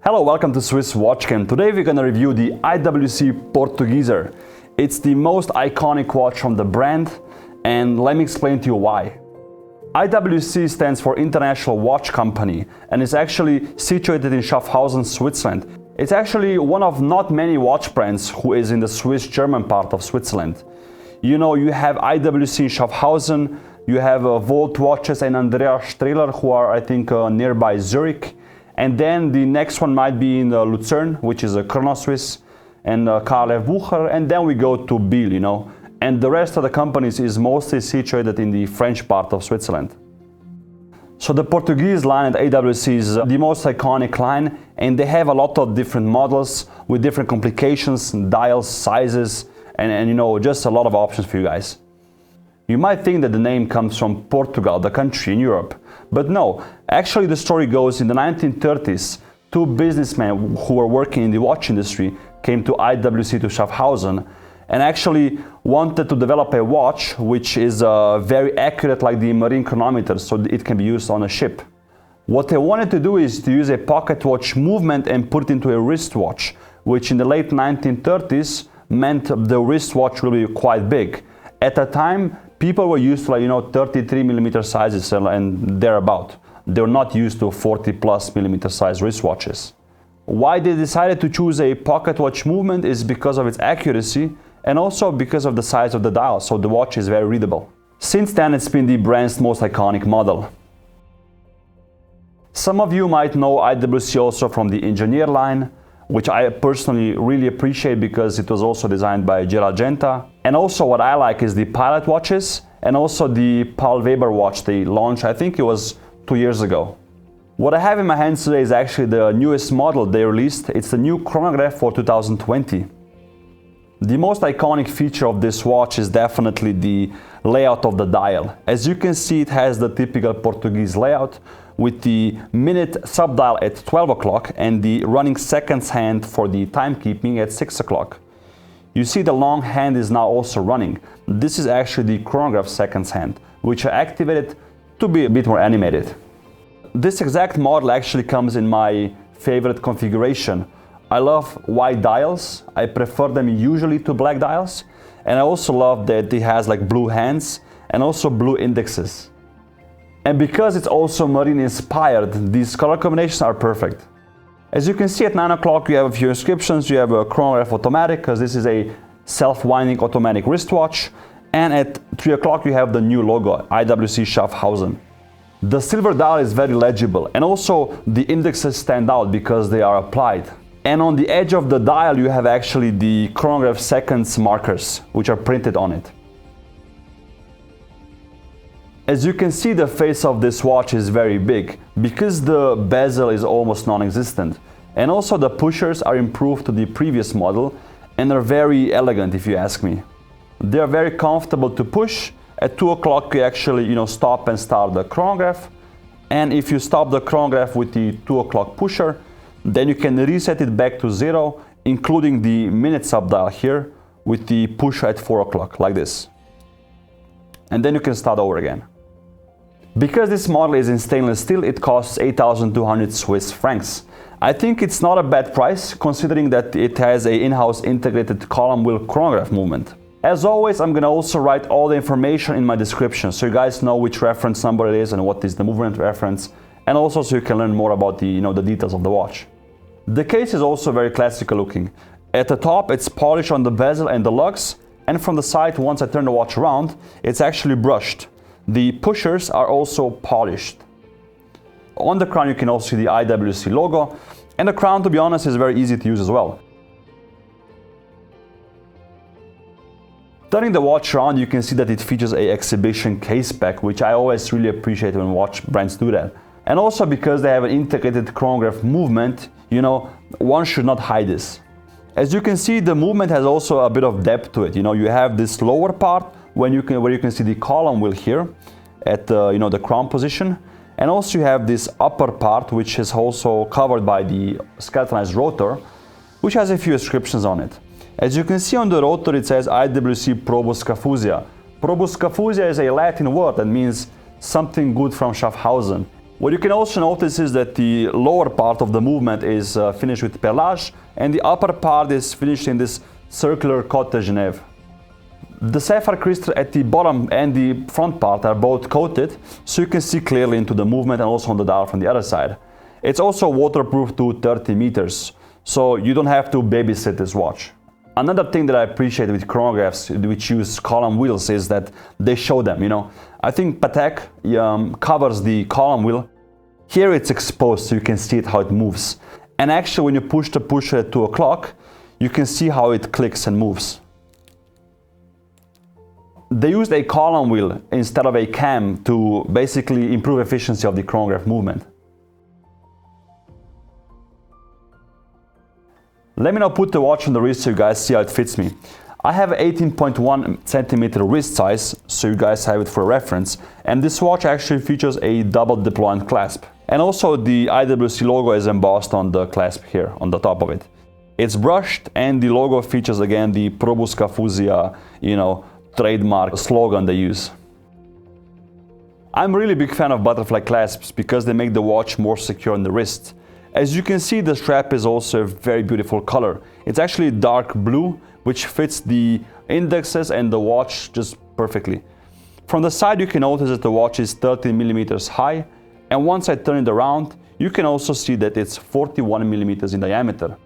Hello, welcome to Swiss Watchcam. Today we're going to review the IWC Portugieser. It's the most iconic watch from the brand, and let me explain to you why. IWC stands for International Watch Company and is actually situated in Schaffhausen, Switzerland. It's actually one of not many watch brands who is in the Swiss-German part of Switzerland. You know, you have IWC in Schaffhausen, you have Volt Watches and Andreas Strehler, who are, I think, nearby Zurich. And then the next one might be in Lucerne, which is a Chrono Swiss, and Karl F. Bucher, and then we go to Biel, you know. And the rest of the companies is mostly situated in the French part of Switzerland. So the Portuguese line at IWC is the most iconic line, and they have a lot of different models with different complications, dials, sizes, and you know, just a lot of options for you guys. You might think that the name comes from Portugal, the country in Europe, but no. Actually, the story goes in the 1930s, two businessmen who were working in the watch industry came to IWC to Schaffhausen and actually wanted to develop a watch which is very accurate like the marine chronometer, so it can be used on a ship. What they wanted to do is to use a pocket watch movement and put it into a wristwatch, which in the late 1930s meant the wristwatch will be quite big. At the time, people were used to 33mm sizes and thereabout. They were not used to 40+ size wristwatches. Why they decided to choose a pocket watch movement is because of its accuracy and also because of the size of the dial, so the watch is very readable. Since then, it's been the brand's most iconic model. Some of you might know IWC also from the Engineer line, which I personally really appreciate because it was also designed by Gerald Genta. And also what I like is the Pilot watches and also the Paul Weber watch they launched, I think it was 2 years ago. What I have in my hands today is actually the newest model they released. It's the new chronograph for 2020. The most iconic feature of this watch is definitely the layout of the dial. As you can see, it has the typical Portuguese layout with the minute subdial at 12 o'clock and the running seconds hand for the timekeeping at 6 o'clock. You see the long hand is now also running. This is actually the chronograph seconds hand, which I activated to be a bit more animated. This exact model actually comes in my favorite configuration. I love white dials. I prefer them usually to black dials. And I also love that it has like blue hands and also blue indexes. And because it's also marine inspired, these color combinations are perfect. As you can see, at 9 o'clock you have a few inscriptions. You have a chronograph automatic, because this is a self-winding automatic wristwatch. And at 3 o'clock you have the new logo, IWC Schaffhausen. The silver dial is very legible, and also the indexes stand out because they are applied. And on the edge of the dial you have actually the chronograph seconds markers, which are printed on it. As you can see, the face of this watch is very big because the bezel is almost non-existent. And also the pushers are improved to the previous model and are very elegant, if you ask me. They are very comfortable to push. At 2 o'clock you actually stop and start the chronograph. And if you stop the chronograph with the 2 o'clock pusher, then you can reset it back to 0, including the minute subdial here with the push at 4 o'clock, like this. And then you can start over again. Because this model is in stainless steel, it costs 8,200 Swiss francs. I think it's not a bad price, considering that it has an in-house integrated column wheel chronograph movement. As always, I'm gonna also write all the information in my description, so you guys know which reference number it is and what is the movement reference, and also so you can learn more about the details of the watch. The case is also very classical looking. At the top, it's polished on the bezel and the lugs, and from the side, once I turn the watch around, it's actually brushed. The pushers are also polished. On the crown you can also see the IWC logo, and the crown, to be honest, is very easy to use as well. Turning the watch around, you can see that it features an exhibition caseback, which I always really appreciate when watch brands do that. And also because they have an integrated chronograph movement, one should not hide this. As you can see, the movement has also a bit of depth to it. You have this lower part where you can see the column wheel here at the crown position, and also you have this upper part which is also covered by the skeletonized rotor, which has a few inscriptions on it. As you can see on the rotor, it says IWC Proboscafusia. Proboscafusia is a Latin word that means something good from Schaffhausen. What you can also notice is that the lower part of the movement is finished with perlage, and the upper part is finished in this circular Côte de Genève. The sapphire crystal at the bottom and the front part are both coated, so you can see clearly into the movement and also on the dial from the other side. It's also waterproof to 30 meters, so you don't have to babysit this watch. Another thing that I appreciate with chronographs which use column wheels is that they show them, I think Patek covers the column wheel. Here it's exposed so you can see it how it moves. And actually when you push the pusher at 2 o'clock, you can see how it clicks and moves. They used a column wheel instead of a cam to basically improve efficiency of the chronograph movement. Let me now put the watch on the wrist so you guys see how it fits me. I have 18.1 centimeter wrist size, so you guys have it for reference. And this watch actually features a double deployant clasp. And also the IWC logo is embossed on the clasp here, on the top of it. It's brushed, and the logo features again the Probusca Fusia, trademark slogan they use. I'm a really big fan of butterfly clasps because they make the watch more secure on the wrist. As you can see, the strap is also a very beautiful color. It's actually dark blue, which fits the indexes and the watch just perfectly. From the side, you can notice that the watch is 13 millimeters high, and once I turn it around, you can also see that it's 41 millimeters in diameter.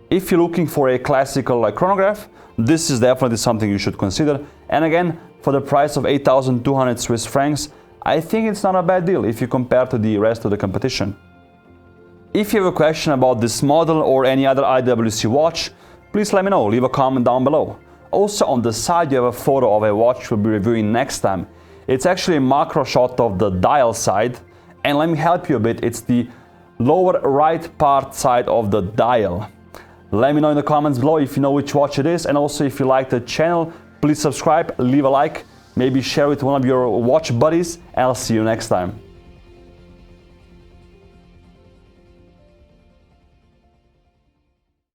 If you're looking for a classical chronograph, this is definitely something you should consider. And again, for the price of 8,200 Swiss francs, I think it's not a bad deal if you compare to the rest of the competition. If you have a question about this model or any other IWC watch, please let me know, leave a comment down below. Also on the side you have a photo of a watch we'll be reviewing next time. It's actually a macro shot of the dial side, and let me help you a bit, it's the lower right part side of the dial. Let me know in the comments below if you know which watch it is, and also if you like the channel, please subscribe, leave a like, maybe share with one of your watch buddies, and I'll see you next time.